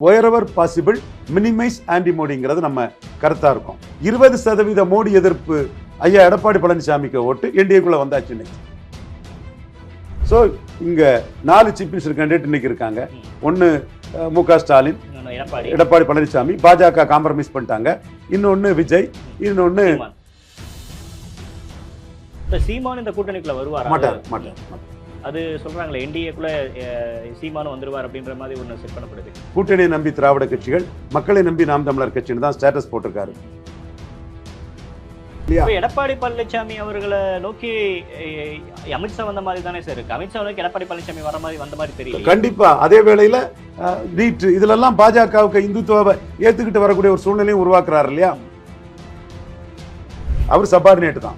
wherever possible minimize anti-மோடிங்கிறது நம்ம கருத்தா இருக்கும். 20% மோடி எதிர்ப்பு ஐயா எடப்பாடி பழனிசாமிக்கு ஓட்டு என்டிஏக்குள்ள வந்தாச்சு இன்னைக்கு. ஸோ இங்க 4 சீஃப் மினிஸ்டர் கேண்டிடேட் இன்னைக்கு இருக்காங்க. ஒன்னு மு.க. ஸ்டாலின், எடப்பாடி பழனிசாமி, பாஜக காம்ப்ரமைஸ் பண்ணிட்டாங்க. இன்னொன்னு விஜய், இன்னொன்னு சீமான் இந்த கூட்டணிக்குள்ள வருவார். மாட்டார். அது சொல்றாங்களே என்டிஏக்குள்ள சீமானும் வந்துருவார் அப்படின்ற மாதிரி ஒன்று செட் பண்ணப்படுது. கூட்டணியை நம்பி திராவிட கட்சிகள், மக்களை நம்பி நாம் தமிழர் கட்சின்னு தான் ஸ்டேட்டஸ் போட்டிருக்காரு. எடப்பாடி பழனிசாமி அவர்களை நோக்கி அமித்ஷா வந்த மாதிரி தானே சார் இருக்கு. அமித்ஷா நோக்கி எடப்பாடி பழனிசாமி வந்த மாதிரி தெரியல. கண்டிப்பா அதே வேளையில நீட் இதுல எல்லாம் பாஜகவுக்கு இந்துத்துவ ஏத்துக்கிட்டு வரக்கூடிய ஒரு சூழ்நிலையும் உருவாக்குறாரு இல்லையா. அவர் சபார்டினேட் தான்.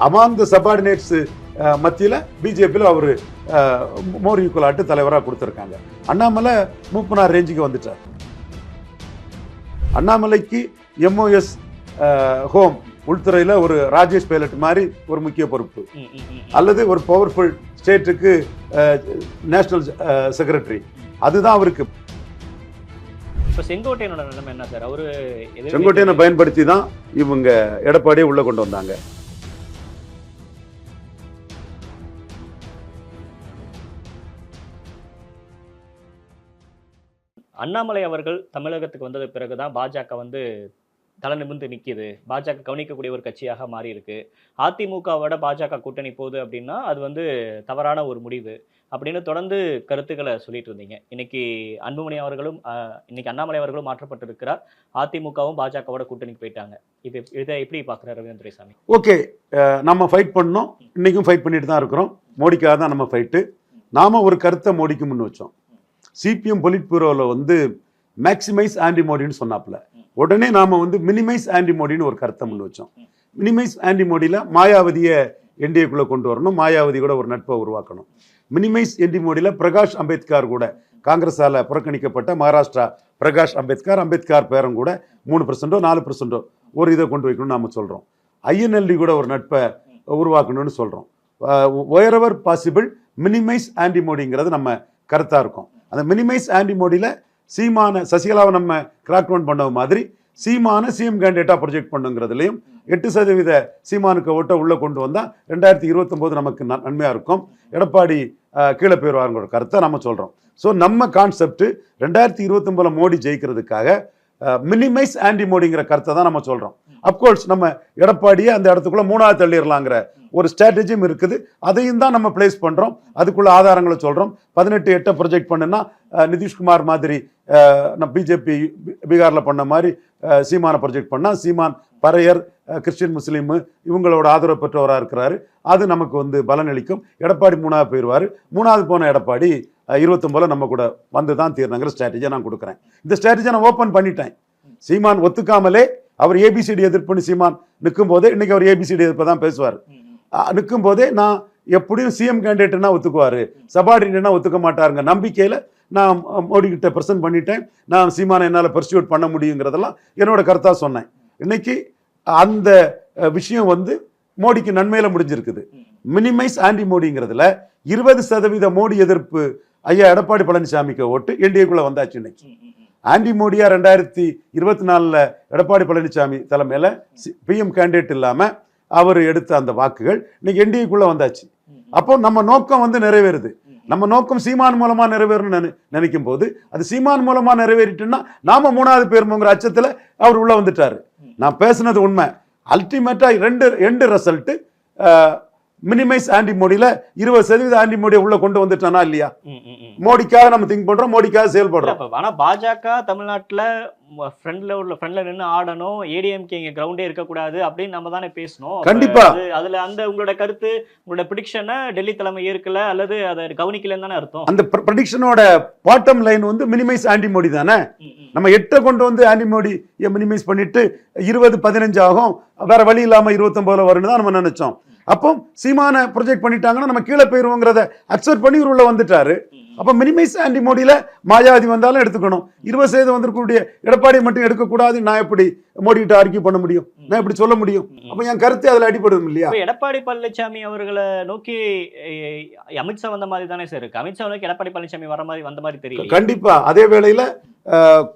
அமாங் தி சபார்டினேட்ஸ் மத்தியில பிஜேபியில் அவரு மோர் ஈக்குவலாட்டு தலைவராக கொடுத்திருக்காங்க. அண்ணாமலை மூப்பனார் ரேஞ்சுக்கு வந்துட்டார். அண்ணாமலைக்கு எம்ஓஎஸ் ஹோம் உள்துறையில் ஒரு ராஜேஷ் பைலட் மாதிரி ஒரு முக்கிய பொறுப்பு, அல்லது ஒரு பவர்ஃபுல் ஸ்டேட்டுக்கு நேஷனல் செக்ரட்டரி, அதுதான் அவருக்கு. செங்கோட்டையனோட நிலைமை என்ன சார்? அவரு செங்கோட்டையனை பயன்படுத்தி தான் இவங்க எடப்பாடியை உள்ள கொண்டு வந்தாங்க. அண்ணாமலை அவர்கள் தமிழகத்துக்கு வந்தது பிறகுதான் பாஜக தலை நிமிர்ந்து நிற்கிது, பாஜக கவனிக்கக்கூடிய ஒரு கட்சியாக மாறி இருக்கு. அதிமுகவோட பாஜக கூட்டணி போகுது அப்படின்னா அது தவறான ஒரு முடிவு அப்படின்னு தொடர்ந்து கருத்துக்களை சொல்லிட்டு இருந்தீங்க. இன்னைக்கு அன்புமணி அவர்களும் இன்னைக்கு அண்ணாமலை அவர்களும் மாற்றப்பட்டிருக்கிறார். அதிமுகவும் பாஜகவோட கூட்டணிக்கு போயிட்டாங்க. இதை எப்படி பார்க்குறாரு ரவீந்திர துரைசாமி? ஓகே, நம்ம ஃபைட் பண்ணோம், இன்னைக்கும் ஃபைட் பண்ணிட்டு தான் இருக்கிறோம். மோடிக்காக தான் நம்ம ஃபைட்டு. நாம ஒரு கருத்தை மோடிக்கு முன் வச்சோம். சிபிஎம் பொலிட் பியூரோவில் மேக்சிமைஸ் ஆன்டி மோடின்னு சொன்னாப்புல, உடனே நாம மினிமைஸ் ஆன்டி மோடின்னு ஒரு கருத்தை முன் வச்சோம். மினிமைஸ் ஆன்டி மோடியில் மாயாவதியை என்டிஏக்குள்ள கொண்டு வரணும், மாயாவதி கூட ஒரு நட்பை உருவாக்கணும். மினிமைஸ் ஆன்டி மோடியில் பிரகாஷ் அம்பேத்கர் கூட, காங்கிரஸால புறக்கணிக்கப்பட்ட மகாராஷ்டிரா பிரகாஷ் அம்பேத்கர் பேரும் கூட 3% 4% ஒரு இதை கொண்டு வைக்கணும்னு நாம சொல்றோம். ஐஎன்எல்டி கூட ஒரு நட்பை உருவாக்கணும்னு சொல்றோம். ஒயரவர் பாசிபிள் மினிமைஸ் ஆன்டி மோடிங்கிறது நம்ம கருத்தா இருக்கும். அந்த மினிமைஸ் ஆன்டி மோடியில் சீமான சசிகலாவை நம்ம கிராக் டவுன் பண்ண மாதிரி சீமான சிஎம் கேண்டிடேட்டா ப்ரொஜெக்ட் பண்ணுங்கிறதுலையும் 8% சீமானுக்கு ஓட்டை உள்ள கொண்டு வந்தால் 2029 நமக்கு நன்மையா இருக்கும். எடப்பாடி கீழே போயிடுவாருங்கிற கருத்தை நம்ம சொல்றோம். ஸோ நம்ம கான்செப்ட் 2029 மோடி ஜெயிக்கிறதுக்காக மினிமைஸ் ஆன்டி மோடிங்கிற கருத்தை தான் நம்ம சொல்றோம். அப்கோர்ஸ் நம்ம எடப்பாடியை அந்த இடத்துக்குள்ள 3ஆவது தள்ளிடலாங்கிற ஒரு ஸ்ட்ராட்டஜியும் இருக்குது. அதையும் தான் நம்ம பிளேஸ் பண்றோம். அதுக்குள்ள ஆதாரங்களை சொல்றோம். 18/8 ப்ரொஜெக்ட் பண்ணுன்னா நிதிஷ்குமார் மாதிரி பிஜேபி பீகார்ல பண்ண மாதிரி சீமானை ப்ரொஜெக்ட் பண்ணா சீமான் பறையர், கிறிஸ்டின், முஸ்லீம் இவங்களோட ஆதரவு பெற்றவராக இருக்கிறாரு. அது நமக்கு பலன் அளிக்கும். எடப்பாடி 3ஆவது போயிடுவாரு. 3ஆவது போன எடப்பாடி 29 நம்ம கூட தான் தீர்ணுங்கிற ஸ்ட்ராட்டஜியை நான் கொடுக்குறேன். இந்த ஸ்ட்ராட்டஜியை நான் ஓப்பன் பண்ணிட்டேன். சீமான் ஒத்துக்காமலே அவர் ஏபிசிடி எதிர்ப்புன்னு சீமான் நிற்கும் போதே, இன்னைக்கு அவர் ஏபிசிடி எதிர்ப்பு தான் பேசுவார். நிற்கும் போதே நான் எப்படியும் சிஎம் கேண்டிடேட்னா ஒத்துக்குவாரு, சபார்டினேட்னா ஒத்துக்க மாட்டாருங்க நம்பிக்கையில் நான் மோடி கிட்ட பிரசன்ட் பண்ணிட்டேன். நான் சீமானை என்னால் பர்சியூட் பண்ண முடியுங்கிறதெல்லாம் என்னோட கருத்தா சொன்னேன். இன்னைக்கு அந்த விஷயம் மோடிக்கு நன்மையில முடிஞ்சிருக்குது. மினிமைஸ் ஆன்டி மோடிங்கிறதுல 20% மோடி எதிர்ப்பு ஐயா எடப்பாடி பழனிசாமிக்கு ஓட்டு என்டிஏக்குள்ள வந்தாச்சு இன்னைக்கு. ஆன்டி மோடியா 2024 எடப்பாடி பழனிசாமி தலைமையில பிஎம் கேண்டிடேட் இல்லாம அவர் எடுத்த அந்த வாக்குகள் இன்னைக்கு என்டிஏக்குள்ள வந்தாச்சு. அப்போ நம்ம நோக்கம் நிறைவேறுது. நம்ம நோக்கம் சீமான் மூலமா நிறைவேறணும்னு நினைக்கும் போது அது சீமான் மூலமா நிறைவேறிட்டுன்னா நாம 3ஆவது பேருமோங்கிற அச்சத்துல அவர் உள்ள வந்துட்டாரு. நான் பேசுனது உண்மை. அல்டிமேட்டா ரெண்டு ரிசல்ட் மினிமைஸ் ஆன்டி மோடியில 20% ஆன்டி மோடியை உள்ள கொண்டு வந்துட்டானா இல்லையா? மோடிக்காக நம்ம திங்க் பண்றோம், மோடிக்காக செயல்படுறோம். ஆனா பாஜக தமிழ்நாட்டுல ஃப்ரண்ட்ல நின்று ஆடணும், ஏடிஎம்கே இங்க கிரவுண்டே இருக்கக்கூடாது அப்படின்னு நம்ம தானே பேசணும். கண்டிப்பா அதுல உங்களோட கருத்து, உங்களோட ப்ரெடிக்ஷனை டெல்லி தலைமை ஏற்கல அல்லது அதை கவனிக்கலன்னு தானே அர்த்தம். அந்த ப்ரெடிக்ஷனோட bottom line minimise anti Modi தானே. நம்ம 8 கொண்டு ஆன்டி மோடி மினிமைஸ் பண்ணிட்டு 20-15 ஆகும், வேற வழி இல்லாம 29 வரும்னு தான் நம்ம நினைச்சோம். அப்போ சீமான ப்ரொஜெக்ட் பண்ணிட்டாங்கன்னா நம்ம கீழே போயிருவோங்கிறத அக்செப்ட் பண்ணி உள்ள வந்துட்டாரு. அப்போ மினிமைஸ் ஆன்டி மோடியில் மாயாவதி வந்தாலும் எடுத்துக்கணும். 20% வந்திருக்கக்கூடிய எடப்பாடி மட்டும் எடுக்கக்கூடாது. நான் எப்படி மோடிக்கிட்ட ஆர்கியூ பண்ண முடியும்? நான் எப்படி சொல்ல முடியும்? அப்போ என் கருத்து அதில் அடிபடும் இல்லையா? எடப்பாடி பழனிசாமி அவர்களை நோக்கி அமித்ஷா வந்த மாதிரி தானே சார் இருக்கு. அமித்ஷா நோக்கி எடப்பாடி பழனிசாமி வந்த மாதிரி தெரியல. கண்டிப்பா. அதே வேளையில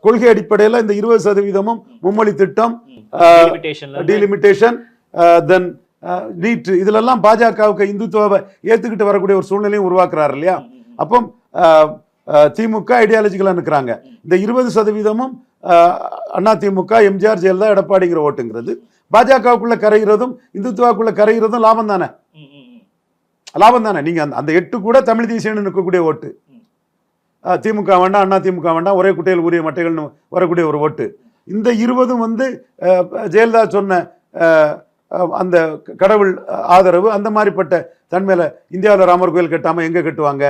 கொள்கை அடிப்படையில் இந்த 20% மும்மொழி திட்டம், டீலிமிட்டேஷன், தென் நீட், இதுலெல்லாம் பாஜகவுக்கு இந்துத்துவாவை ஏத்துக்கிட்டு வரக்கூடிய ஒரு சூழ்நிலையும் உருவாக்குறாரு இல்லையா? அப்போ திமுக ஐடியாலஜிக்கலா இருக்கிறாங்க. இந்த 20%ம் அதிமுக, எம்ஜிஆர், ஜெயலலிதா, எடப்பாடிங்கிற ஓட்டுங்கிறது பாஜகவுக்குள்ள கரைகிறதும் இந்துத்துவாக்குள்ள கரைகிறதும் லாபம் தானே, லாபம் தானே. நீங்க அந்த 8 கூட தமிழ் தேசியன்னு நிற்கக்கூடிய ஓட்டு. திமுக வேண்டாம், அதிமுக வேண்டாம், ஒரே குட்டையில் உரிய மட்டைகள்னு வரக்கூடிய ஒரு ஓட்டு. இந்த 20 ஜெயலலிதா சொன்ன அந்த கடவுள் ஆதரவு, அந்த மாதிரிப்பட்ட தன்மையில இந்தியாவில் ராமர் கோயில் கட்டாம எங்க கட்டுவாங்க,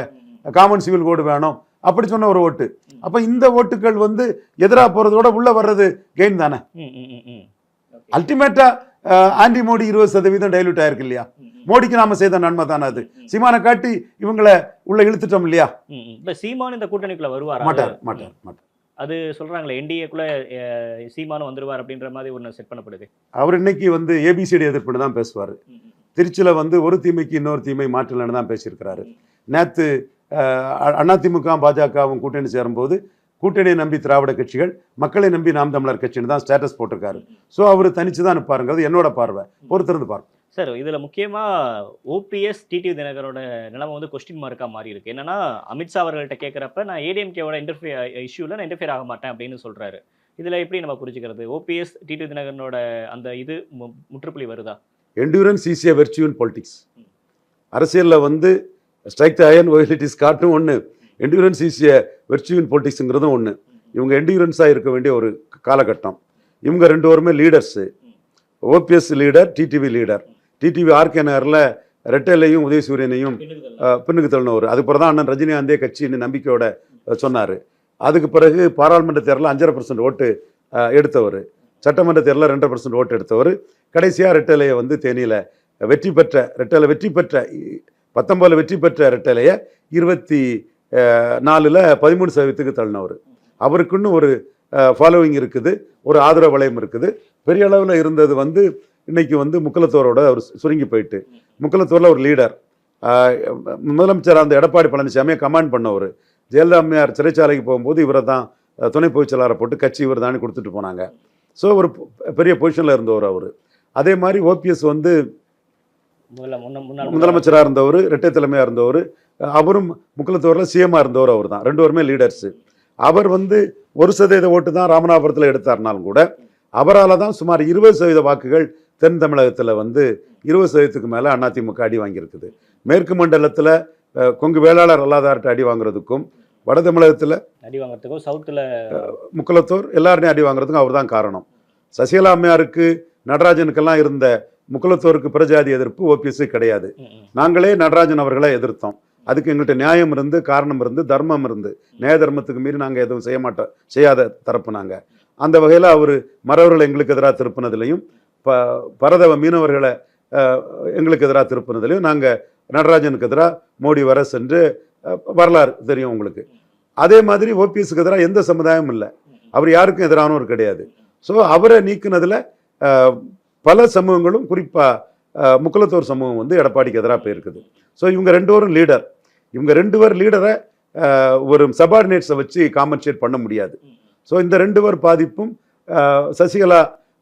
காமன் சிவில் கோடு வேணும் அப்படி சொன்ன ஒரு ஓட்டு. அப்ப இந்த ஓட்டுகள் எதிராக போறதோட உள்ள வர்றது கெயின் தானே. அல்டிமேட்டா ஆன்டி மோடி 20% டைலூட் ஆயிருக்கு இல்லையா? மோடிக்கு நாம செய்த நன்மை தானே அது. சீமானை காட்டி இவங்களை உள்ள இழுத்துட்டோம் இல்லையா? சீமான் இந்த கூட்டணிக்குள்ள வருவார்? மாட்டார். அது சொல்றாங்களே என்டிஏக்குள்ள சீமானும் வந்துருவார் அப்படின்ற மாதிரி ஒன்று செட் பண்ணப்படுது. அவர் இன்னைக்கு ஏபிசிடி எதிர்ப்புன்னு தான் பேசுவார். திருச்சியில ஒரு தீமைக்கு இன்னொரு தீமை மாற்றலன்னு தான் பேசியிருக்கிறாரு. நேற்று அதிமுக பாஜகவும் கூட்டணி சேரும்போது கூட்டணியை நம்பி திராவிட கட்சிகள், மக்களை நம்பி நாம் தமிழர் கட்சின்னு தான் ஸ்டேட்டஸ் போட்டிருக்காரு. ஸோ அவர் தனிச்சு தான் நிற்பாருங்கிறது என்னோட பார்வை. பொறுத்திருந்து பார்ப்போம் சார். இதில் முக்கியமாக ஓபிஎஸ் டிடிவி தினகரோட நிலைமை கொஸ்டின் மார்க்காக மாறி இருக்கு. என்னன்னா அமித்ஷா அவர்கள்ட்ட கேட்குறப்ப நான் ஏடிஎம்கேவோட இஷ்யூவில் நான் இன்டர்ஃபியர் ஆக மாட்டேன் அப்படின்னு சொல்கிறாரு. இதில் எப்படி நம்ம புரிஞ்சுக்கிறது? ஓபிஎஸ் டிடிவி தினகரனோட அந்த இது முற்றுப்புள்ளி வருதா? Endurance is a virtue in politics. அரசியலில் strike the iron while it is காட்டும் ஒன்று, endurance is a virtue in பொலிட்டிக்ஸுங்கிறதும் ஒன்று. இவங்க என்டூரன்ஸாக இருக்க வேண்டிய ஒரு காலகட்டம். இவங்க 2 பேருமே leaders. OPS leader, TTV leader. TTV RK நகரில் ரெட்டலையும் உதயசூரியனையும் பின்னுக்கு தள்ளினவர். அதுக்கு பிறகு தான் அண்ணன் ரஜினிகாந்தே கட்சின்னு நம்பிக்கையோட சொன்னார். அதுக்கு பிறகு பாராளுமன்ற தேர்தலில் 5.5% ஓட்டு எடுத்தவர். சட்டமன்ற தேர்தலில் 2% ஓட்டு எடுத்தவர். கடைசியாக ரெட்டலையை தேனியில் வெற்றி பெற்ற 19 வெற்றி பெற்ற ரெட்டலையை 24 13% தள்ளினவர். அவருக்குன்னு ஒரு ஃபாலோவிங் இருக்குது, ஒரு ஆதரவு வளையம் இருக்குது. பெரிய அளவில் இருந்தது இன்னைக்கு முக்குலத்தோரோட அவர் சுருங்கி போயிட்டு. முக்குலத்தோரில் ஒரு லீடர், முதலமைச்சர் அந்த எடப்பாடி பழனிசாமியை கமாண்ட் பண்ணவர். ஜெயலலிதா அம்மையார் சிறைச்சாலைக்கு போகும்போது இவரை தான் துணை பொதுச்செயலாளரை போட்டு கட்சி இவர் தானே கொடுத்துட்டு போனாங்க. ஸோ ஒரு பெரிய பொசிஷனில் இருந்தவர் அவர். அதே மாதிரி ஓபிஎஸ் முதலமைச்சராக இருந்தவர், இரட்டை தலைமையாக இருந்தவர். அவரும் முக்குலத்தோரில் சிஎம்மாக இருந்தவர் அவர் தான். 2 பேருமே லீடர்ஸு. அவர் 1% ஓட்டு தான் ராமநாதபுரத்தில் எடுத்தார்னாலும் கூட அவரால் தான் சுமார் 20% வாக்குகள் தென் தமிழகத்தில் 20%க்கு மேலே அதிமுக அடி வாங்கியிருக்குது. மேற்கு மண்டலத்தில் கொங்கு வேளாளர் அல்லாதார்கிட்ட அடி வாங்குறதுக்கும், வட தமிழகத்தில் அடி வாங்குறதுக்கும், சவுத்தில் முக்குலத்தோர் எல்லாருமே அடி வாங்குறதுக்கும் அவர் தான் காரணம். சசிகலா அம்மையாருக்கு, நடராஜனுக்கெல்லாம் இருந்த முக்குலத்தோருக்கு பிரஜாதி எதிர்ப்பு ஓபிஎஸ் கிடையாது. நாங்களே நடராஜன் அவர்களை எதிர்த்தோம். அதுக்கு எங்கள்கிட்ட நியாயம் இருந்து, காரணம் இருந்து, தர்மம் இருந்து. நியாய தர்மத்துக்கு மீறி நாங்கள் எதுவும் செய்யாத தரப்பு நாங்கள். அந்த வகையில் அவர் மறவர்களை எங்களுக்கு எதிராக திருப்பினதுலையும், பரதவ மீனவர்களை எங்களுக்கு எதிராக திருப்பினதுலையும் நாங்கள் நடராஜனுக்கு எதிராக மோடி வர சென்று வரலாறு தெரியும் உங்களுக்கு. அதே மாதிரி ஓபிஎஸ்க்கு எதிராக எந்த சமுதாயமும் இல்லை. அவர் யாருக்கும் எதிரானவர் கிடையாது. ஸோ அவரை நீக்கினதில் பல சமூகங்களும், குறிப்பாக முக்குலத்தோர் சமூகம் எடப்பாடிக்கு எதிராக போயிருக்குது. ஸோ இவங்க 2 பேரும் லீடர். இவங்க 2 பேர் லீடரை ஒரு சபார்டினேட்ஸை வச்சு காம்பன்சேட் பண்ண முடியாது. ஸோ இந்த 2 பேர் பாதிப்பும் சசிகலா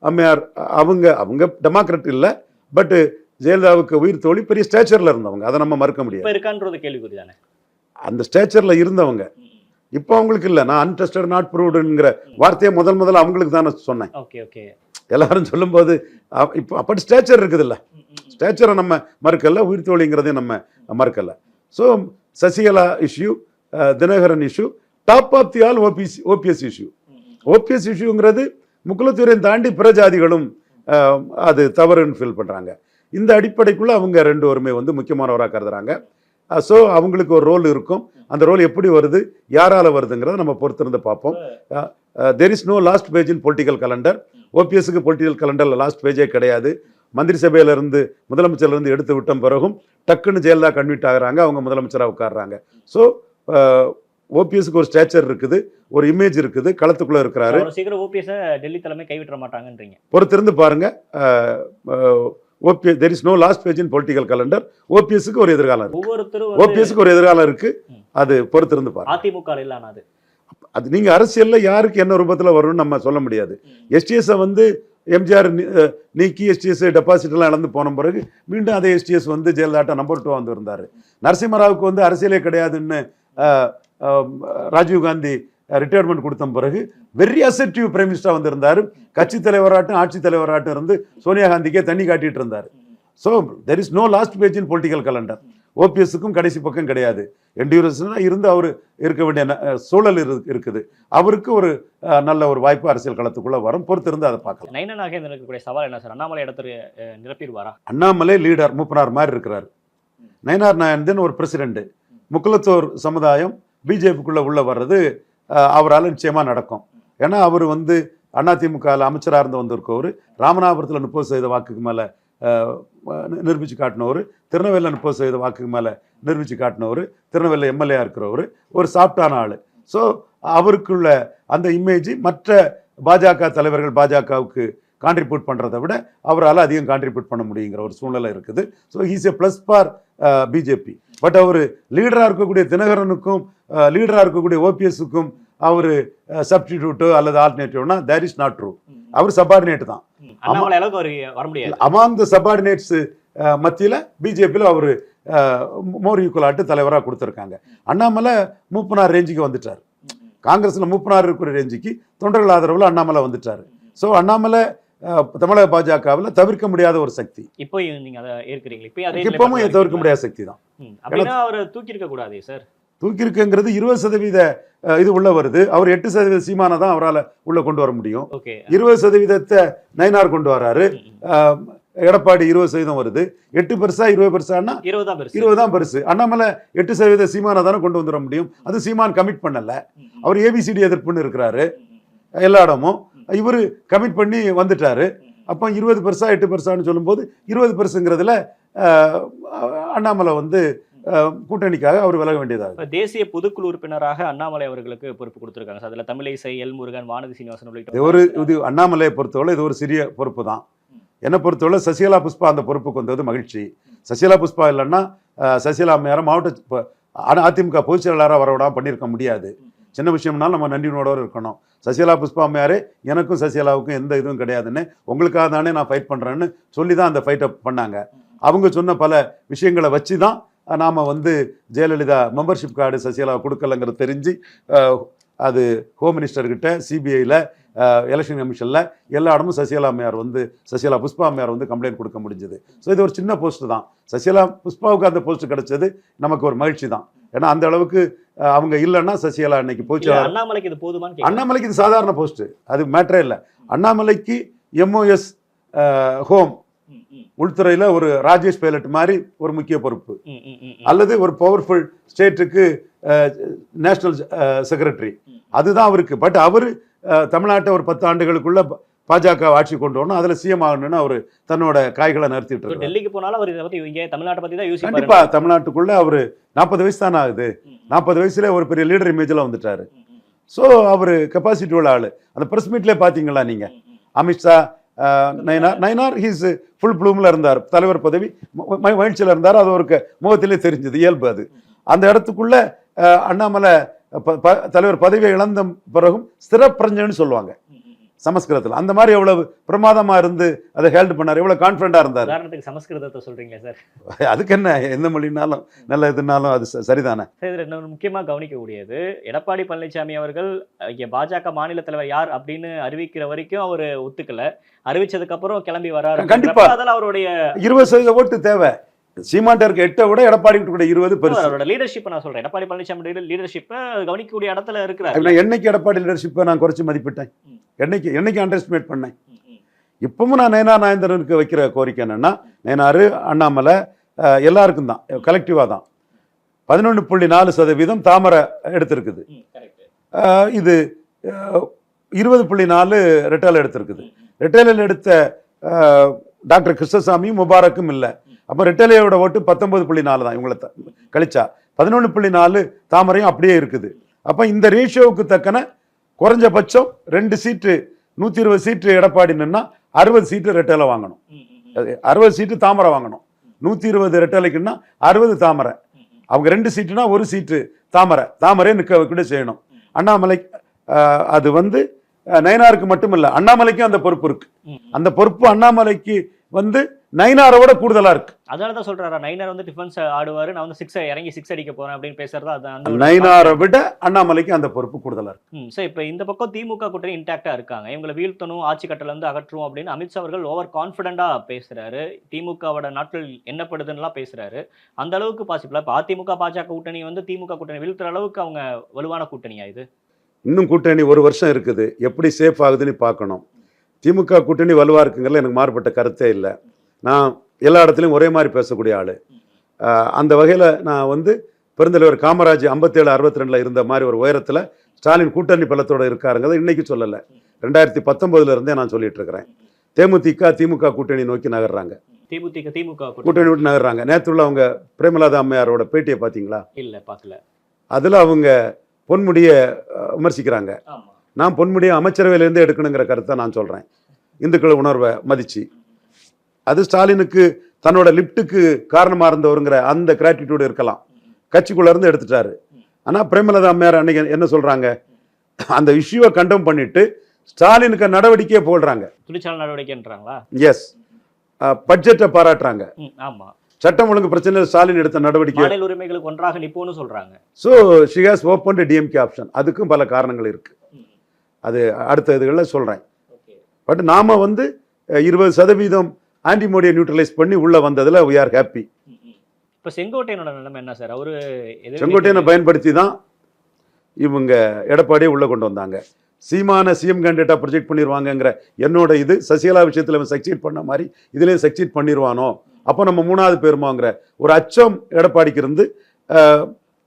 அம்மையார் அவங்க டெமோக்ராட் இல்லை, பட்டு ஜெயலலிதாவுக்கு உயிர் தோழி, பெரிய ஸ்டேச்சரில் இருந்தவங்க. அதை நம்ம மறுக்க முடியாது. கேள்விக்குறி தானே அந்த ஸ்டேச்சரில் இருந்தவங்க. இப்போ அவங்களுக்கு இல்லை. நான் அன்டெஸ்டட் நாட் ப்ரூவ்டுங்கிற வார்த்தையை முதல்ல அவங்களுக்கு தானே சொன்னேன். எல்லாரும் சொல்லும்போது இப்போ அப்படி ஸ்டேச்சர் இருக்குது இல்லை, ஸ்டேச்சரை நம்ம மறுக்கல, உயிர் தோழிங்கிறதையும் நம்ம மறுக்கல. So Sasikala issue, Dinakaran issue, top of the all OPS issue. OPS இஷ்யூங்கிறது முக்குலத்தூரையும் தாண்டி பிற ஜாதிகளும் அது தவறுன்னு ஃபீல் பண்ணுறாங்க. இந்த அடிப்படைக்குள்ளே அவங்க 2 பேருமே முக்கியமானவராக கருதுறாங்க. ஸோ அவங்களுக்கு ஒரு ரோல் இருக்கும். அந்த ரோல் எப்படி வருது, யாரால் வருதுங்கிறத நம்ம பொறுத்திருந்து பார்ப்போம். There is no last page in political calendar. ஓபிஎஸ்க்கு பொலிட்டிக்கல் கலண்டரில் லாஸ்ட் பேஜே கிடையாது. மந்திரி சபையிலிருந்து, முதலமைச்சர்லேருந்து எடுத்து விட்ட பிறகும் டக்குன்னு ஜெயலலிதா கன்வீட் ஆகுறாங்க, அவங்க முதலமைச்சராக உட்காடுறாங்க. ஸோ ஓபிஎஸ்க்கு ஒரு ஸ்டேச்சர் இருக்குது, ஒரு இமேஜ் இருக்குது, களத்துக்குள்ள இருக்கிறாரு. சீக்கிரம் ஓபிஎஸ் டெல்லி தலைமை கைவிட்ட மாட்டாங்கன்றீங்க. பொறுத்திருந்து பாருங்க. OPS, there is no last page in political calendar. ஓபிஎஸ்க்கு ஒரு எதிர்காலம் இருக்கு. ஒவ்வொருத்தரும் ஓபிஎஸ்க்கு ஒரு எதிர்காலம் இருக்கு. அது பொறுத்திருந்து பாருங்க. அதிமுக இல்ல அது நீங்க அரசியல்ல யாருக்கு என்ன ரூபத்துல வரும்னு நம்ம சொல்ல முடியாது. எஸ்டிஎஸ் வந்து எம்ஜிஆர் நீக்கி எஸ்டிஎஸ் டெபாசிட் எல்லாம் இழந்து போன பிறகு மீண்டும் அதே எஸ்டிஎஸ் வந்து ஜெயலலிதா நம்பர் 2 வந்து இருந்தாரு. நரசிம்மராவுக்கு வந்து அரசியலே கிடையாதுன்னு ராஜீவ்காந்தி ரிட்டையர்மெண்ட் கொடுத்த பிறகு வெரி அசெப்டிவ் பிரைம் மினிஸ்டர் வந்திருந்தாரு. கட்சி தலைவராட்டும் ஆட்சி தலைவராட்டும் இருந்து சோனியா காந்திக்கே தண்ணி காட்டிட்டு இருந்தாரு. So there is no last page in political calendar. ஓபிஎஸ்க்கும் கடைசி பக்கம் கிடையாது. என்டியூரன்ஸ்னா இருந்து அவர் இருக்க வேண்டிய சூழல் இருக்குது. அவருக்கு ஒரு நல்ல ஒரு வாய்ப்பு அரசியல் களத்துக்குள்ள வரும். பொறுத்திருந்து அதை பார்க்கலாம். நயினா நாகேந்திரனுக்கு சவால் என்ன சார்? அண்ணாமலை இடத்துல நிரப்பிடுவாரா? அண்ணாமலை லீடர் மூப்பனார் மாதிரி இருக்கிறார். நயினார் நாயந்தன் ஒரு பிரசிடென்ட். முக்குலத்தோர் சமுதாயம் பிஜேபிக்குள்ள உள்ள வர்றது அவரால் நிச்சயமா நடக்கும். ஏன்னா அவர் வந்து அதிமுக அமைச்சராக இருந்து வந்திருக்கவர். ராமநாதபுரத்தில் 30% வாக்குக்கு மேலே நிரூபித்து காட்டினவர். திருநெல்வேலியில் 30% வாக்குக்கு மேலே நிரூபித்து காட்டினவர். திருநெல்வேலியில் எம்எல்ஏ இருக்கிறவர். ஒரு சாஃப்டான ஆள். ஸோ அவருக்குள்ள அந்த இமேஜ் மற்ற பாஜக தலைவர்கள் பாஜகவுக்கு கான்ட்ரிபியூட் பண்ணுறதை விட அவரால் அதிகம் கான்ட்ரிபியூட் பண்ண முடியுங்கிற ஒரு சூழ்நிலை இருக்குது. So he's a plus for BJP. But அவர் லீடராக இருக்கக்கூடிய தினகரனுக்கும் லீடராக இருக்கக்கூடிய ஓபிஎஸ்க்கும் அவர் சப்ஸ்டிடியூட்டோ அல்லது ஆல்டர்னேட்டிவ்னா தேர் இஸ் நாட் ட்ரூ. அவர் சபார்டினேட் தான். அமாங் த சபார்டினேட்ஸ் மத்தியில் பிஜேபியில் அவர் மோர் ஈக்குவலாட்டு தலைவராக கொடுத்துருக்காங்க. அண்ணாமலை மூப்பனார் ரேஞ்சுக்கு வந்துட்டார். காங்கிரஸில் மூப்பனார் இருக்கிற ரேஞ்சுக்கு தொண்டர்கள் ஆதரவில் அண்ணாமலை வந்துட்டார். ஸோ அண்ணாமலை தமிழக பாஜகவில் தவிர்க்க முடியாத ஒரு சக்தி. இப்போ நீங்க அதை ஏற்கிறீங்களா? இப்பவும் தவிர்க்க முடியாத சக்தி தான். அவரை தூக்கி இருக்க கூடாது சார். தூக்கி இருக்குங்கிறது 20% இது உள்ள வருது. அவர் 8% சீமானை தான் அவரால் உள்ள கொண்டு வர முடியும். 20% நயினார் கொண்டு வராரு. எடப்பாடி 20% வருது. 8 பெருசா 20 பெருசான்னா 20 தான் பெருசு. அண்ணாமலை 8% சீமானை தானே கொண்டு வந்துட முடியும். அது சீமான் கமிட் பண்ணல. அவர் ஏபிசிடி எதிர்ப்புன்னு இருக்கிறாரு எல்லா இடமும். இவர் கமிட் பண்ணி வந்துட்டாரு. அப்போ 20 பெருசா 8 பெருசான்னு சொல்லும்போது 20 பெருசுங்கிறதுல அண்ணாமலை வந்து கூட்டணிக்காக அவர் விலக வேண்டியதாக. தேசிய பொதுக்குழு உறுப்பினராக அண்ணாமலை அவர்களுக்கு பொறுப்பு கொடுத்திருக்காங்க. அதுல தமிழிசை, எல் முருகன், வானதி சீனிவாசன் உள்ளிட்ட இது அண்ணாமலையை பொறுத்தவரை இது ஒரு சிறிய பொறுப்பு தான். என்னை பொறுத்தவரை சசிகலா புஷ்பா அந்த பொறுப்புக்கு வந்தது மகிழ்ச்சி. சசிகலா புஷ்பா இல்லைன்னா சசிகலா அம்மையார மாவட்ட அதிமுக பொதுச் செயலாளராக வரவிடாமல் பண்ணியிருக்க முடியாது. சின்ன விஷயம்னாலும் நம்ம நன்றியோட இருக்கணும். சசிகலா புஷ்பா அம்மையாரே எனக்கும் சசிகலாவுக்கும் எந்த இதுவும் கிடையாதுன்னு, உங்களுக்காக தானே நான் ஃபைட் பண்ணுறேன்னு சொல்லி தான் அந்த ஃபைட்டை பண்ணாங்க. அவங்க சொன்ன பல விஷயங்களை வச்சு தான் நாம் வந்து ஜெயலலிதா மெம்பர்ஷிப் கார்டு சசிகலா கொடுக்கலங்கிறது தெரிஞ்சு அது ஹோம் மினிஸ்டர்கிட்ட, சிபிஐயில், எலெக்ஷன் கமிஷனில் எல்லா இடமும் சசிகலா அம்மையார் வந்து சசிகலா புஷ்பா அம்மையார் வந்து கம்ப்ளைண்ட் கொடுக்க முடிஞ்சது. ஸோ இது ஒரு சின்ன போஸ்ட்டு தான். சசிகலா புஷ்பாவுக்கு அந்த போஸ்ட்டு கிடைச்சது நமக்கு ஒரு மகிழ்ச்சி தான். ஏன்னா அந்த அளவுக்கு அவங்க இல்லைன்னா சசிகலா இன்னைக்கு போச்சு. அண்ணாமலைக்கு இது போதுமா? அண்ணாமலைக்கு இது சாதாரண போஸ்ட்டு, அது மேட்டரே இல்லை. அண்ணாமலைக்கு எம்ஓஎஸ் ஹோம் உள்துறையில் ஒரு ராஜேஷ் பைலட் மாதிரி ஒரு முக்கிய பொறுப்பு, அல்லது ஒரு பவர்ஃபுல் ஸ்டேட்டுக்கு நேஷனல் செக்ரட்டரி, அதுதான் அவருக்கு. பட் அவர் தமிழ்நாட்டை ஒரு 10 ஆண்டுகளுக்குள்ள பாஜக ஆட்சி கொண்டு வரணும், அதில் சிஎம் ஆகணும்னு அவர் தன்னோட காய்களை நிறுத்திட்டு டெல்லிக்கு போனாலும் அவர் இதை பற்றி இங்கே தமிழ்நாட்டை பற்றி தான் யோசிப்பார். கண்டிப்பாக தமிழ்நாட்டுக்குள்ள அவர் 40 வயசு தானே ஆகுது. 40 வயசுல ஒரு பெரிய லீடர் இமேஜில் வந்துட்டாரு. ஸோ அவர் கெப்பாசிட்டி உள்ள ஆள். அந்த ப்ரெஸ் மீட்லேயே பார்த்தீங்களா நீங்கள், அமித்ஷா நயினார் ஹீஸ் ஃபுல் ப்ளூமில் இருந்தார். தலைவர் பதவி மகிழ்ச்சியில் இருந்தார். அது ஒரு முகத்திலே தெரிஞ்சது, இயல்பு அது. அந்த இடத்துக்குள்ள அண்ணாமலை தலைவர் பதவியை இழந்த பிறகும் ஸ்திரப்பிரஞ்சன்னு சொல்லுவாங்க சமஸ்கிருதத்தில். அந்த மாதிரி எவ்வளவு பிரமாதமா இருந்து அதை ஹேல்ட் பண்ணார், எவ்வளவு கான்ஃபிடண்டா இருந்தார். உதாரணத்துக்கு சமஸ்கிருதத்தை சொல்றீங்க சார், அதுக்கு என்ன, எந்த மொழினாலும் நல்ல இதுனாலும் அது சரிதானே. இன்னொரு முக்கியமா கவனிக்கக்கூடியது, எடப்பாடி பழனிசாமி அவர்கள் இங்க பாஜக மாநில தலைவர் யார் அப்படின்னு அறிவிக்கிற வரைக்கும் அவர் ஒத்துக்கல. அறிவிச்சதுக்கு அப்புறம் கிளம்பி வராரு. கண்டிப்பா அதெல்லாம் அவருடைய 20% ஓட்டு தேவை. சீமாண்டருக்கு 8 விட எடப்பாடி 20 பெருசு. அவரோட லீடர்ஷிப் நான் சொல்றேன், எடப்பாடி பழனிசாமி லீடர்ஷிப்பை கவனிக்கக்கூடிய இடத்துல இருக்கிறார். என்னைக்கு எடப்பாடி லீடர்ஷிப்பை நான் குறைச்சி மதிப்பிட்டேன், என்னைக்கு அண்டர் எஸ்டிமேட் பண்ணேன். இப்பவும் நான் நயினார் நாகேந்திரனுக்கு வைக்கிற கோரிக்கை என்னன்னா, நயினார் அண்ணாமலை எல்லாருக்கும் தான், கலெக்டிவா தான். 11.4% தாமரை எடுத்திருக்குது. இது 20.4 ரெட்டால எடுத்திருக்குது. ரெட்டாலில் எடுத்த டாக்டர் கிருஷ்ணசாமியும் முபாரக்கும் இல்லை. அப்போ ரெட்டலையோட ஓட்டு 19.4 தான் இவங்களை கழிச்சா. 11.4 தாமரையும் அப்படியே இருக்குது. அப்போ இந்த ரேஷியோவுக்கு தக்கன குறைஞ்சபட்சம் 2 சீட்டு 120 சீட்டு எடப்பாடி நின்னா 60 சீட்டு ரெட்டலை வாங்கணும். 60 சீட்டு தாமரை வாங்கணும். 120 ரெட்டலைக்குன்னா 60 தாமரை. அவங்க 2 சீட்டுனா 1 சீட்டு தாமரை நிற்க கூட செய்யணும். அண்ணாமலை அது வந்து நயினாருக்கு மட்டும் இல்லை, அண்ணாமலைக்கும் அந்த பொறுப்பு இருக்கு. அந்த பொறுப்பு அண்ணாமலைக்கு வந்து நயினாரை விட கூடுதலா இருக்கு. அதனாலதான் சொல்றாரா நயினார் வந்து டிஃபென்ஸ் ஆடுவாரு, நான் வந்து இறங்கி சிக்ஸ் அடிக்க போறேன் அப்படின்னு பேசுறதா? நயினாரை விட அண்ணாமலைக்கு அந்த பொறுப்பு கூடுதலா இருக்கு. சார் இப்ப இந்த பக்கம் திமுக கூட்டணி இன்டாக்டா இருக்காங்க, இவங்களை வீழ்த்தணும், ஆட்சி கட்டல இருந்து அகற்றும் அப்படின்னு அமித்ஷா அவர்கள் ஓவர் கான்பிடண்டா பேசுறாரு. திமுகவோட நாட்கள் என்னப்படுதுன்னு பேசுறாரு. அந்த அளவுக்கு பாசிபிளா? இப்ப அதிமுக பாஜக கூட்டணி வந்து திமுக கூட்டணி வீழ்த்துற அளவுக்கு அவங்க வலுவான கூட்டணியா இது? இன்னும் கூட்டணி 1 வருஷம் இருக்குது, எப்படி சேஃப் ஆகுதுன்னு பார்க்கணும். திமுக கூட்டணி வலுவா இருக்குங்கிறதுல எனக்கு மாறுபட்ட கருத்தே இல்லை. நான் எல்லா இடத்துலையும் ஒரே மாதிரி பேசக்கூடிய ஆள். அந்த வகையில் நான் வந்து பெருந்தலைவர் காமராஜ் 57-62 இருந்த மாதிரி ஒரு உயரத்தில் ஸ்டாலின் கூட்டணி பலத்தோடு இருக்காருங்கிறத இன்னைக்கு சொல்லலை, 2019 இருந்தே நான் சொல்லிட்டு இருக்கிறேன். தேமுதிக திமுக கூட்டணி நோக்கி நகர்றாங்க, திமுக கூட்டணி விட்டு நகர்றாங்க. நேற்றுள்ள அவங்க பிரேமலதா அம்மையாரோட பேட்டியை பார்த்தீங்களா? இல்லை, பார்க்கல. அதில் அவங்க பொன்முடியை விமர்சிக்கிறாங்க. நான் பொன்முடியை அமைச்சரவையிலேருந்து எடுக்கணுங்கிற கருத்தை நான் சொல்கிறேன், இந்துக்கள் உணர்வை மதிச்சு. அது ஸ்டாலினுக்கு தன்னோட லிப்டுக்கு காரணமாக இருந்தவருங்கிற அந்த கிராட்டிடியூடு இருக்கலாம், கட்சிக்குள்ளேருந்து எடுத்துட்டாரு. ஆனால் பிரேமலதா அம்மையார் அன்னைக்கு என்ன சொல்கிறாங்க, அந்த இஷ்யூவை கண்டம் பண்ணிட்டு ஸ்டாலினுக்கு நடவடிக்கையே போடுறாங்க, துணிச்சல் நடவடிக்கைன்றாங்களா? எஸ், பட்ஜெட்டை பாராட்டுறாங்க. ஆமாம், சட்டம் ஒழுங்கு பிரச்சனை ஸ்டாலின் எடுத்த நடவடிக்கை, மாநில உரிமைகளுக்கு ஒன்றாக நிப்போன்னு சொல்றாங்க. So she has open DMK option. அதுக்கும் பல காரணங்கள் இருக்கு, அது அடுத்த இதுகளில் சொல்கிறேன். பட் நாம வந்து 20% ஆன்டி மோடியை நியூட்ரலைஸ் பண்ணி உள்ள வந்ததுல we are happy. இப்போ செங்கோட்டையனோட நிலைமை என்ன சார்? அவரு செங்கோட்டையனை பயன்படுத்தி தான் இவங்க எடப்பாடியை உள்ள கொண்டு வந்தாங்க. சீமான சிஎம் கேண்டிடேட்டா ப்ரொஜெக்ட் பண்ணிடுவாங்கங்கிற என்னோட இது சசிகலா விஷயத்தில் அவன் சக்சீட் பண்ண மாதிரி இதுலேயும் சக்சீட் பண்ணிடுவானோ, அப்போ நம்ம 3வது பேருமாங்கிற ஒரு அச்சம் எடப்பாடிக்கு இருந்து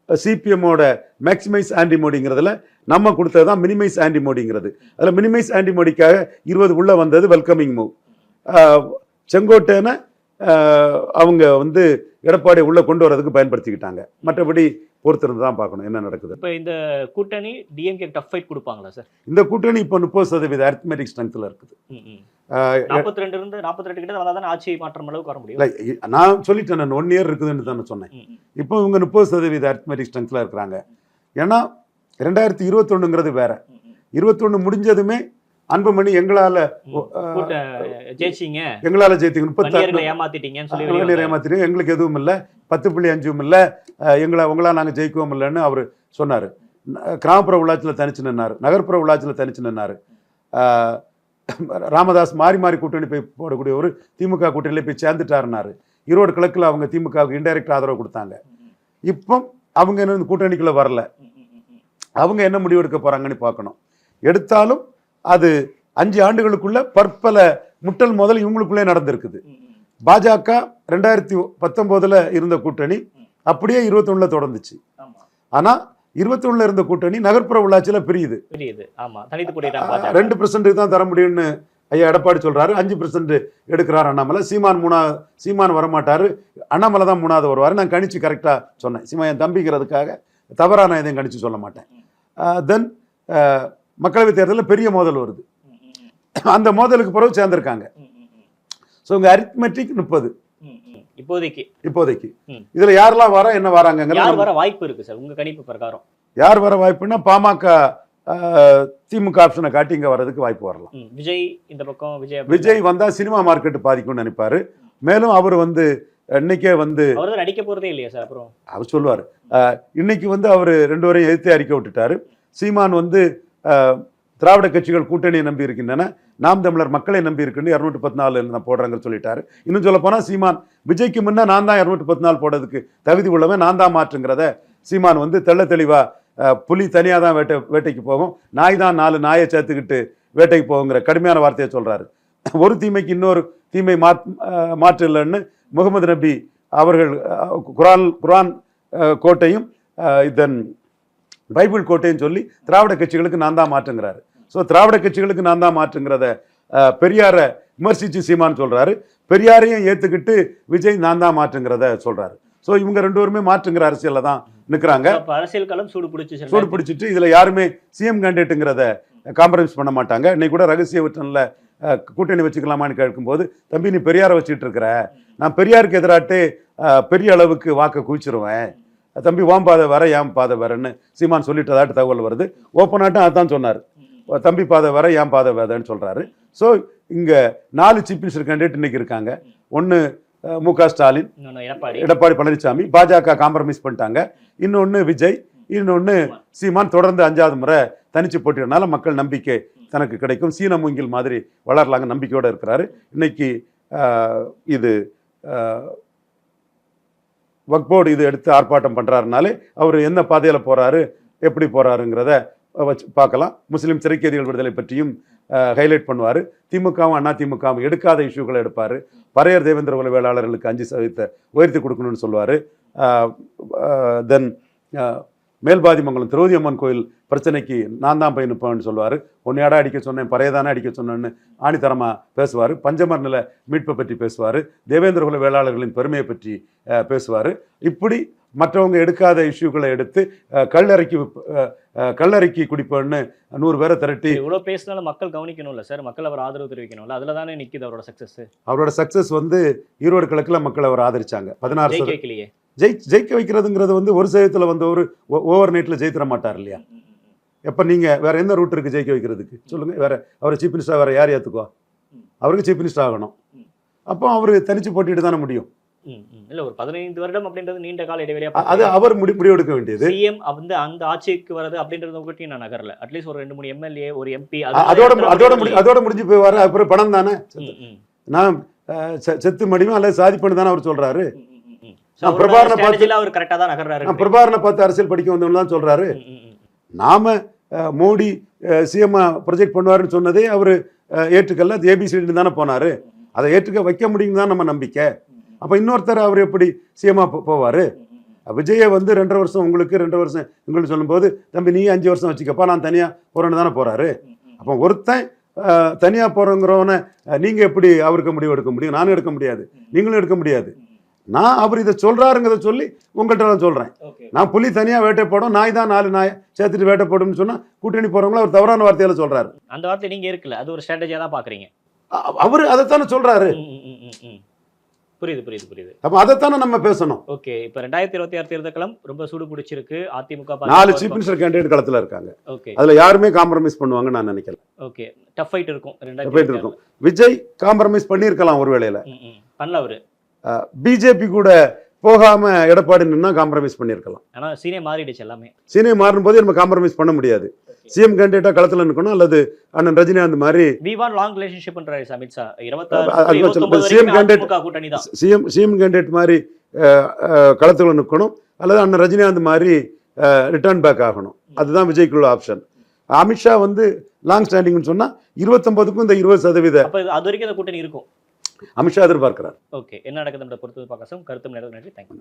சிபிஎம்மோட மேக்சிமைஸ் ஆன்டிமோடிங்கிறதுல நம்ம கொடுத்தது தான் மினிமைஸ் ஆன்டிமோடிங்கிறது. அதில் மினிமைஸ் ஆன்டிமோடிக்காக 20 உள்ள வந்தது வெல்கமிங் மூவ். செங்கோட்டையனை அவங்க வந்து எடப்பாடி உள்ள கொண்டு வரதுக்கு பயன்படுத்திக்கிட்டாங்க. மற்றபடி பொறுத்திருந்து தான் பார்க்கணும் என்ன நடக்குது. இப்போ இந்த கூட்டணி டிஎம்கே டஃப் ஃபைட் கொடுப்பாங்களா சார்? இந்த கூட்டணி இப்போ 30% அரித்மெட்டிக் ஸ்ட்ரென்த்தில் இருக்குது. 42 இருந்து 42 கிட்ட வந்தால் தானே ஆட்சி மாற்றம் அளவுக்கு வர முடியும். இல்லை, நான் சொல்லிட்டேன், நான் 1 இயர் இருக்குதுன்னு தானே சொன்னேன். இப்போ இவங்க 30% அரித்மெட்டிக் ஸ்ட்ரென்த்தில் இருக்கிறாங்க. ஏன்னா 2021ங்கிறது வேற. 21 முடிஞ்சதுமே அன்புமணி எங்களால ஜெயிச்சிங்க, எங்களால ஜெயித்தீங்க, 36 ஏமாத்திட்டீங்க, எங்களுக்கு எதுவும் இல்லை, 10.5 இல்லை, உங்களால் நாங்கள் ஜெயிக்கவும் இல்லைன்னு அவர் சொன்னார். கிராமப்புற உள்ளாட்சியில் தனிச்சு நின்னார், நகர்ப்புற உள்ளாட்சியில் தனிச்சு நின்னார். ராமதாஸ் மாறி கூட்டணி போய் போடக்கூடிய ஒரு திமுக கூட்டணியில் போய் சேர்ந்துட்டாருனாரு. ஈரோடு கிழக்கில் அவங்க திமுகவுக்கு இன்டைரக்ட் ஆதரவு கொடுத்தாங்க. இப்போ அவங்க என்ன கூட்டணிக்குள்ள வரல, அவங்க என்ன முடிவு எடுக்க போறாங்கன்னு பார்க்கணும். எடுத்தாலும் அது 5 ஆண்டுகளுக்குள்ள பற்பல முட்டல் முதல் இவங்களுக்குள்ளே நடந்திருக்குது. பாஜக 2019 இருந்த கூட்டணி அப்படியே 21 தொடர்ந்துச்சு. ஆனா 21 இருந்த கூட்டணி நகர்ப்புற உள்ளாட்சியில பிரியுது. 2% தான் தர முடியும்னு ஐயா எடப்பாடி சொல்றாரு, 5% எடுக்கிறார் அண்ணாமலை. சீமான் வரமாட்டாரு, அண்ணாமலை தான் 3வது வருவாரு. நான் கணிச்சு கரெக்டா சொன்னேன், சீமான் என் தம்பிக்கிறதுக்காக தவறா நான் எதையும் கணிச்சு சொல்ல மாட்டேன். தென் மக்களவை தேர்தலில் பெரிய மோதல் வருது, அந்த மோதலுக்கு பிறகு சேர்ந்திருக்காங்க. ஸோ உங்க அரித்மெட்டிக் 30 இப்போதைக்கு. இதுல யாரெல்லாம் வர என்ன வராங்க வாய்ப்பு இருக்கு சார் உங்க கணிப்பு பிரகாரம்? யார் வர வாய்ப்புன்னா பாமக திமுக ஆப்ஷனை காட்டி இங்க வர்றதுக்கு வாய்ப்பு வரலாம். விஜய் வந்தா சினிமா மார்க்கெட் பாதிக்கும்னு நினைப்பாரு. மேலும் அவர் வந்து இன்னைக்கே வந்து நடிக்க போறதே இல்லையா சார்? அப்புறம் அவர் சொல்லுவாரு, இன்னைக்கு வந்து அவர் 2 வரையும் எதிர்த்து அறிக்கை விட்டுட்டாரு. சீமான் வந்து திராவிட கட்சிகள் கூட்டணியை நம்பி இருக்கின்றன, நாம் தமிழர் மக்களை நம்பி இருக்குன்னு 214 நான் போடுறேங்கன்னு சொல்லிட்டாரு. இன்னும் சொல்ல போனா சீமான் விஜய்க்கு முன்ன நான் தான் 214 போடுறதுக்கு தகுதி உள்ளவன், நான் தான் மாற்றுங்கிறத சீமான் வந்து தெள்ள தெளிவா, புலி தனியாக தான் வேட்டைக்கு போகும், நாய் தான் 4 நாயை சேர்த்துக்கிட்டு வேட்டைக்கு போகுங்கிற கடுமையான வார்த்தையை சொல்றாரு. ஒரு தீமைக்கு இன்னொரு தீமை மாற்று இல்லைன்னு முகமது நபி அவர்கள் குரான் கோட்டையும் இதன் பைபிள் கோட்டையும் சொல்லி திராவிட கட்சிகளுக்கு நான் தான் மாற்றுங்கிறாரு. ஸோ திராவிட கட்சிகளுக்கு நான் தான் மாற்றுங்கிறத பெரியாரை விமர்சித்து சீமான் சொல்றாரு. பெரியாரையும் ஏற்றுக்கிட்டு விஜய் நான் தான் மாற்றுங்கிறத சொல்றாரு. ஸோ இவங்க 2 பேருமே மாற்றுங்கிற அரசியலில் தான் நிற்கிறாங்க. அப்ப அரசியல் களம் சூடு பிடிச்சு சூடு பிடிச்சிட்டு இதுல யாருமே சிஎம் கேண்டிடேட்டுங்கிறத காம்ப்ரமைஸ் பண்ண மாட்டாங்க. இன்னைக்கு கூட ரகசிய விட்டன்ல கூட்டணி வச்சுக்கலாமான்னு கேட்கும்போது, தம்பி நீ பெரியாரை வச்சுட்டு இருக்கிற, நான் பெரியாருக்கு எதிராட்டு பெரிய அளவுக்கு வாக்க குவிச்சிருவேன், தம்பி வாம் பாதை வர ஏன் பாதை வரன்னு சீமான் சொல்லிட்டதாட்டு தகவல் வருது. ஓப்பனாட்டும் அதான் சொன்னார், தம்பி பாதை வர ஏன் பாதை வேதன்னு சொல்றாரு. ஸோ இங்க 4 சீஃப் மினிஸ்டர் கேண்டிடேட் இன்னைக்கு இருக்காங்க. ஒன்னு மு.க. ஸ்டாலின், எடப்பாடி பழனிசாமி, பாஜக காம்ப்ரமைஸ் பண்ணிட்டாங்க. இன்னொன்னு விஜய், இன்னொன்னு சீமான் தொடர்ந்து 5வது முறை தனிச்சு போட்டினால மக்கள் நம்பிக்கை தனக்கு கிடைக்கும், சீன மூங்கில் மாதிரி வளரலாங்க நம்பிக்கையோட இருக்கிறாரு. இன்னைக்கு இது வக்ஃப் போர்டு இது எடுத்து ஆர்ப்பாட்டம் பண்றாருனாலே அவர் என்ன பாதையில போறாரு, எப்படி போறாருங்கிறத வச்சு பார்க்கலாம். முஸ்லீம் சிறைக்கைதிகள் விடுதலை பற்றியும் ஹைலைட் பண்ணுவார். திமுகவும் அண்ணா திமுகவும் எடுக்காத இஷ்யூக்களை எடுப்பார். பறையர் தேவேந்திர குல வேளாளர்களுக்கு 5% உயர்த்தி கொடுக்கணும்னு சொல்லுவார். தென் மேல்பாதிமங்கலம் திரௌதி அம்மன் கோயில் பிரச்சனைக்கு நான் தான் போய் நிற்பேன்னு சொல்லுவார். ஒன்னையாடா அடிக்க சொன்னேன், பறையதானே அடிக்க சொன்னேன்னு ஆணித்தரமாக பேசுவார். பஞ்சமர் நில மீட்பை பற்றி பேசுவார். தேவேந்திர குல வேளாளர்களின் பெருமையை பற்றி பேசுவார். இப்படி மற்றவங்க எடுக்காத இஷ்யூக்களை எடுத்து கல்லறைக்கு குடிப்பேன்னு 100 பேரை திரட்டி இவ்வளோ பேசினாலும் மக்கள் கவனிக்கணும்ல சார், மக்கள் அவர் ஆதரவு தெரிவிக்கணும்ல, அதில் தானே நிற்கிது அவரோட சக்ஸஸ். அவரோட சக்ஸஸ் வந்து ஈரோடு கிழக்கில் மக்கள் அவர் ஆதரிச்சாங்க. 16 ஜெயிக்க வைக்கிறதுங்கிறது வந்து ஒரு சதவீதத்தில் வந்து ஒரு ஓவர் நைட்டில் ஜெயித்திட மாட்டார் இல்லையா. எப்போ நீங்கள் வேற என்ன ரூட் இருக்குது ஜெயிக்க வைக்கிறதுக்கு சொல்லுங்க. வேற அவர் சீஃப் மினிஸ்டர் வேற யார் ஏற்றுக்குவா? அவருக்கு சீஃப் மினிஸ்டர் ஆகணும். அப்போ அவர் தனிச்சு போட்டிட்டு தானே முடியும். இல்ல ஒரு 15 வருடம் அப்படின்றது நீண்ட கால இடைவெளியா, அது அவர் முடிவெடுக்க வேண்டியது. சிஎம் வந்து அந்த ஆட்சிக்கு வரது அப்படின்றது பற்றி நான் நகரல. அட்லீஸ்ட் ஒரு 2-3 எம்எல்ஏ, ஒரு எம்பி அதோட முடிஞ்சு போய் அப்புறம் பணம் தானே. நான் செத்து மடியும் அல்லது சாதிப்பேன்னு தானே அவர் சொல்றாரு. பிரபாரனை பார்த்து அரசியல் படிக்க வந்தவங்க தான் சொல்றாரு. நாம மோடி சிஎம் ப்ரொஜெக்ட் பண்ணுவாருன்னு சொன்னதே அவரு ஏற்றுக்கல. அது ஏபிசிடி தானே போனாரு. அதை ஏற்றுக்க வைக்க முடியும் தான் நம்ம நம்பிக்கை. அப்ப இன்னொருத்தர் அவர் எப்படி சிஎம்மா போவாரு? விஜயை வந்து 2.5 வருஷம் உங்களுக்கு 2 வருஷம் உங்களுக்கு சொல்லும்போது, தம்பி நீ 5 வருஷம் வச்சுக்கப்பா, நான் தனியா போறேன்னு தானே போறாரு. அப்போ ஒருத்தன் தனியா போறோங்கிறவன நீங்க எப்படி அவருக்கு முடிவு எடுக்க முடியும்? நானும் எடுக்க முடியாது, நீங்களும் எடுக்க முடியாது. நான் அவர் இதை சொல்றாருங்கிறத சொல்லி உங்கள்கிட்ட தான் சொல்றேன். நான் புலி தனியா வேட்டைப்படும், நாய் தான் 4 நாய் சேர்த்துட்டு வேட்டைப்படும்னு சொன்னா கூட்டணி போறவங்கள அவர் தவறான வார்த்தையில சொல்றாரு. அந்த வார்த்தை நீங்க இருக்குல்ல, அது ஒரு ஸ்ட்ராட்டஜியா தான் பாக்குறீங்க. அவரு அதைத்தானே சொல்றாரு. புரியுது. அப்ப அதைத்தானே நம்ம பேசணும். ஓகே, இப்ப 2026 தேர்தல் களம் ரொம்ப சூடு பிடிச்சிருக்கு. அதிமுக 4 சீஃப் மினிஸ்டர் கேண்டிடேட் களத்துல இருக்காங்க. ஓகே, அதுல யாருமே காம்ப்ரமைஸ் பண்ணுவாங்க நான் நினைக்கிறேன். ஓகே, டஃப் ஃபைட் இருக்கும். விஜய் காம்ப்ரமைஸ் பண்ணியிருக்கலாம் ஒரு வேளையில, பண்ணல. அவரு பிஜேபி கூட போகாம எடப்பாடி நின்னா காம்ப்ரமைஸ் பண்ணியிருக்கலாம். ஆனா சீனே மாறிடுச்சு. எல்லாமே சீனே மாறும் போது நம்ம காம்ப்ரமைஸ் பண்ண முடியாது. சிஎம் கேண்டிடேட்டா களத்துல நிற்கணும், அல்லது அண்ணன் ரஜினிகாந்த் மாதிரி லாங் ரிலேஷன்ஷிப்ன்றாரு அமித்ஷா. சிஎம் கேண்டிடேட் மாதிரி களத்துல நிற்கணும், அல்லது அண்ணன் ரஜினிகாந்த் மாதிரி ரிட்டர்ன் பேக் ஆகணும். அதுதான் விஜய்க்குள்ள ஆப்ஷன். அமித்ஷா வந்து லாங் ஸ்டாண்டிங்னு சொன்னா 29க்கும் இந்த 20% அது வரைக்கும் அந்த கூட்டணி இருக்கும். அமித்ஷா எதிர்பார்க்கிறார். ஓகே, என்ன நடக்குதுன்ற பொறுத்து பார்க்கலாம். கருத்து நன்றி. தேங்க்யூ.